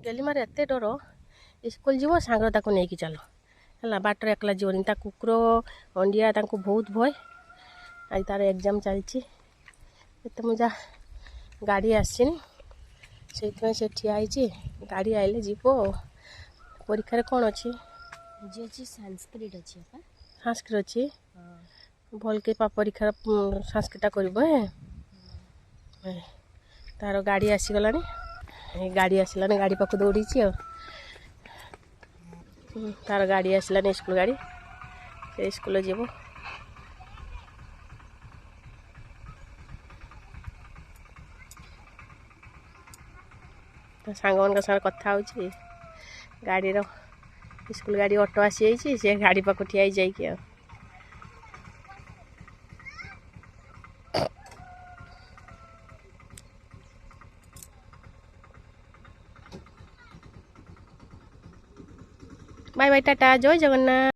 Daily मार एत डर स्कूल जीव सांग ताको नहीं चल है बाटर एकला जीवन कुकुर अंडिया बहुत भय आज तार एग्जाम चलती मजा गाड़ी आसनी से ठिया गाड़ी आइले जीव परीक्षा कौन अच्छी संस्कृत अच्छी संस्कृत अच्छी भल के परीक्षा संस्कृत कर तार गाड़ी आसीगला गाड़ी आसलानी गाड़ी पाख दौड़ी तार गाड़ी आसलानी स्कूल गाड़ी से स्कूल जीव सांग मान साथ कथा हो गाड़ी स्कूल गाड़ी ऑटो आसी से गाड़ी पाख ठिया जाइए बाय बाय टाटा जय जगन्नाथ।